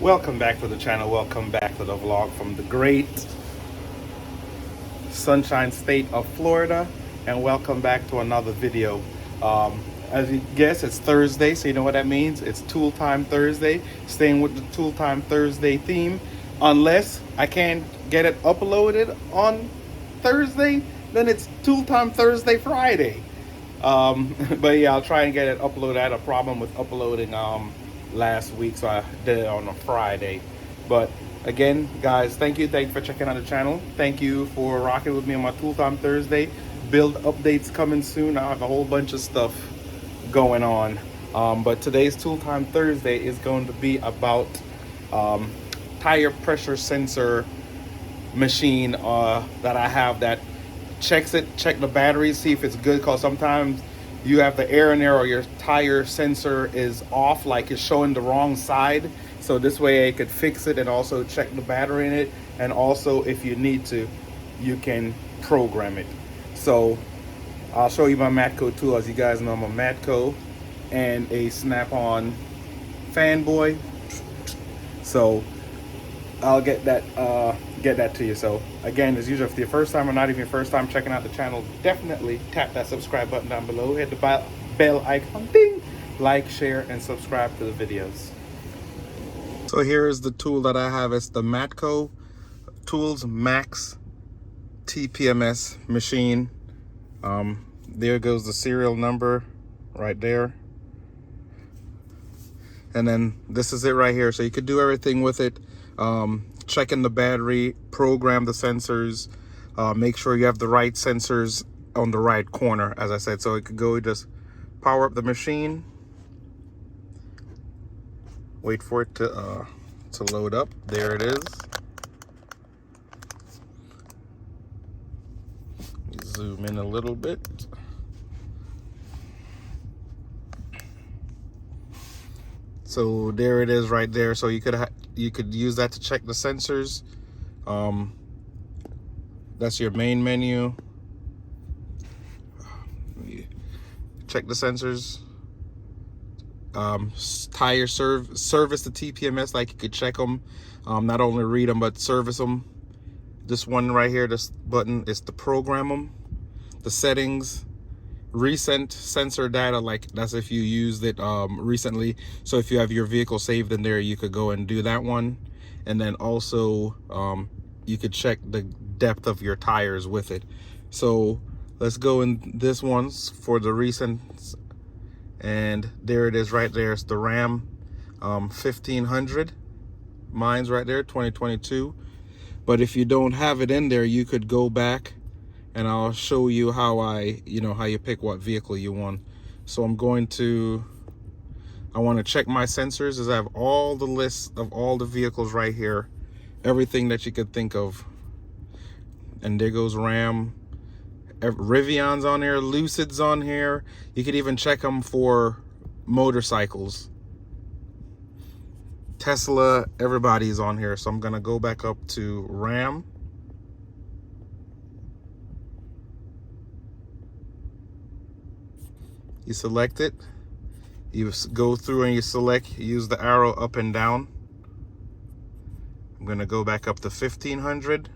Welcome back to the channel. Welcome back to the vlog from the great sunshine state of Florida, and welcome back to another video. As you guess, it's Thursday, so you know what that means. It's Tool Time Thursday, staying with the Tool Time Thursday theme. Unless I can't get it uploaded on Thursday, then it's Tool Time Thursday Friday. But yeah, I'll try and get it uploaded. I had a problem with uploading last week, so I did it on a Friday. But again, guys, thank you for checking out the channel. Thank you for rocking with me on my Tool Time Thursday. Build updates coming soon. I have a whole bunch of stuff going on, but today's Tool Time Thursday is going to be about tire pressure sensor machine that I have that check the batteries, see if it's good, because sometimes you have the air in there or your tire sensor is off, like it's showing the wrong side. So this way I could fix it and also check the battery in it, and also if you need to, you can program it. So I'll show you my Matco tool. As you guys know, I'm a Matco and a Snap-on fanboy, so I'll get that to you. So again, as usual, if it's your first time or not even your first time checking out the channel, definitely tap that subscribe button down below, hit the bell icon, ding, like, share, and subscribe to the videos. So here is the tool that I have. It's the Matco Tools Max Tpms machine. There goes the serial number right there, and then this is it right here. So you could do everything with it. Checking the battery, program the sensors, make sure you have the right sensors on the right corner, as I said. So it could go, just power up the machine, wait for it to load up. There it is. Zoom in a little bit. So there it is right there. So you could use that to check the sensors. That's your main menu. Check the sensors. Tire service the TPMS, like you could check them, not only read them but service them. This one right here, this button, is to program them. The settings, recent sensor data, like that's if you used it recently. So if you have your vehicle saved in there, you could go and do that one. And then also you could check the depth of your tires with it. So let's go in this one's for the recent, and there it is right there. It's the Ram 1500. Mine's right there, 2022. But if you don't have it in there, you could go back and I'll show you how how you pick what vehicle you want. So I want to check my sensors, as I have all the lists of all the vehicles right here, everything that you could think of. And there goes Ram, Rivion's on here, Lucid's on here. You could even check them for motorcycles. Tesla, everybody's on here. So I'm gonna go back up to Ram. You select it, you go through and you select, use the arrow up and down. I'm gonna go back up to 1500,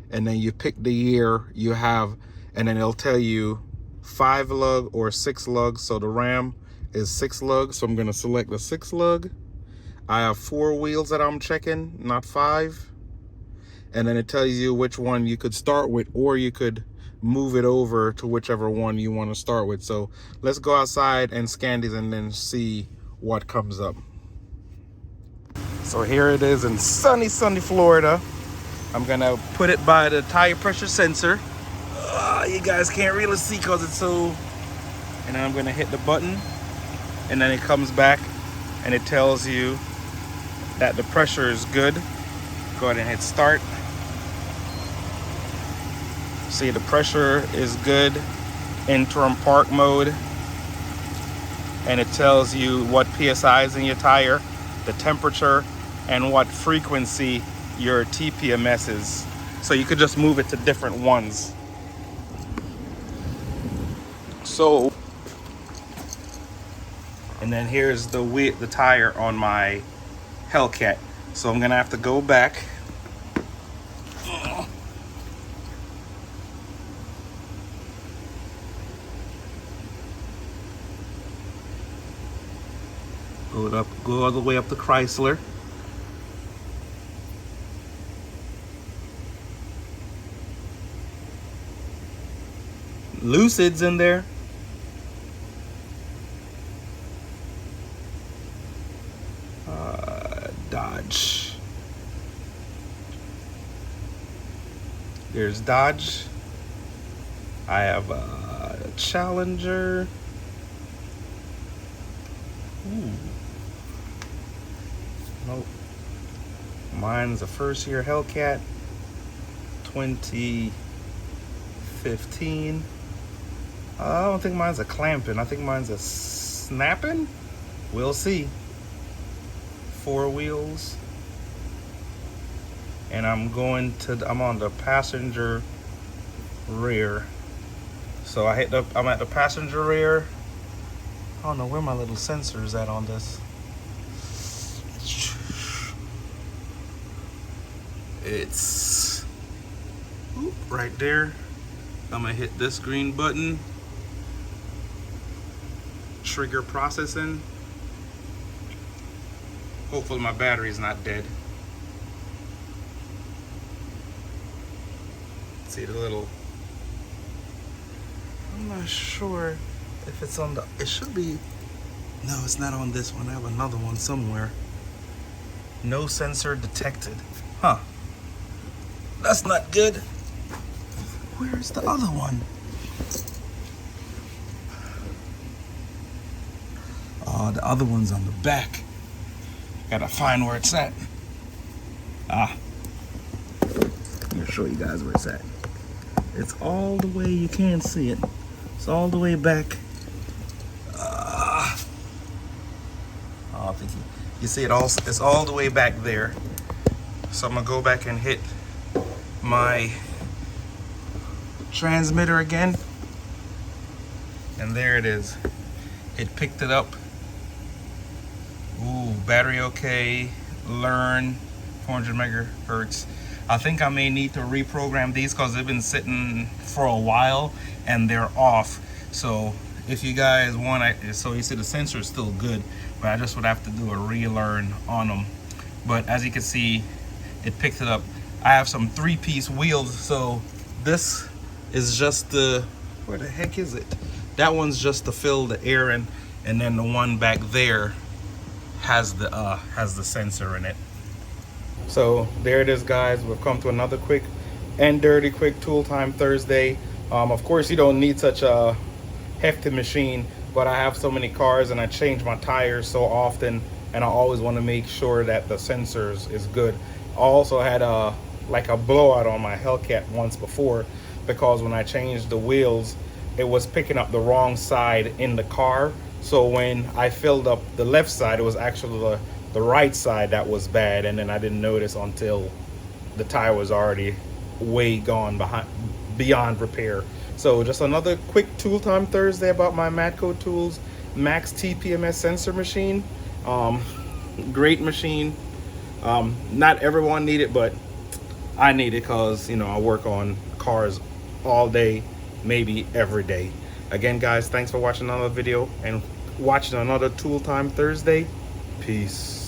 and then you pick the year you have, and then it'll tell you 5 lug or 6 lug. So the Ram is 6 lug, so I'm gonna select the 6 lug. I have 4 wheels that I'm checking, not 5. And then it tells you which one you could start with, or you could move it over to whichever one you want to start with. So let's go outside and scan these and then see what comes up. So here it is in sunny Florida. I'm gonna put it by the tire pressure sensor. You guys can't really see because it's so, and then I'm gonna hit the button, and then it comes back and it tells you that the pressure is good. Go ahead and hit start. See, the pressure is good, interim park mode, and it tells you what PSI is in your tire, the temperature, and what frequency your TPMS is. So you could just move it to different ones. So, and then here's the tire on my Hellcat. So I'm gonna have to go back. Go all the way up to Chrysler. Lucid's in there. Dodge. There's Dodge. I have a Challenger. Ooh. Nope. Mine's a first year Hellcat 2015. I don't think mine's a clamping. I think mine's a snapping. We'll see. 4 wheels. And I'm on the passenger rear. So I'm at the passenger rear. I don't know where my little sensor is at on this. It's right there. I'm gonna hit this green button. Trigger processing. Hopefully my battery's not dead. See the little, I'm not sure if it's on the, it should be, no, it's not on this one. I have another one somewhere. No sensor detected. Huh. That's not good. Where's the other one? Oh, the other one's on the back. Gotta find where it's at. I'm gonna show you guys where it's at. It's all the way, you can't see it. It's all the way back. I don't think you see it all. It's all the way back there. So I'm gonna go back and hit my transmitter again. And there it is. It picked it up. Ooh, battery okay. Learn 400 megahertz. I think I may need to reprogram these because they've been sitting for a while and they're off. So if you guys want, so you see the sensor is still good, but I just would have to do a relearn on them. But as you can see, it picked it up. I have some 3-piece wheels, so this is just the, where the heck is it? That one's just to fill the air in, and then the one back there has the sensor in it. So there it is, guys. We've come to another quick and dirty quick tool time Thursday. Of course, you don't need such a hefty machine, but I have so many cars and I change my tires so often, and I always want to make sure that the sensors is good. I also had like a blowout on my Hellcat once before, because when I changed the wheels, it was picking up the wrong side in the car. So when I filled up the left side, it was actually the right side that was bad, and then I didn't notice until the tire was already way gone beyond repair. So just another quick tool time Thursday about my Matco Tools Max Tpms sensor machine. Great machine. Not everyone need it, but I need it because, you know, I work on cars all day, maybe every day. Again, guys, thanks for watching another video and watching another Tool Time Thursday. Peace.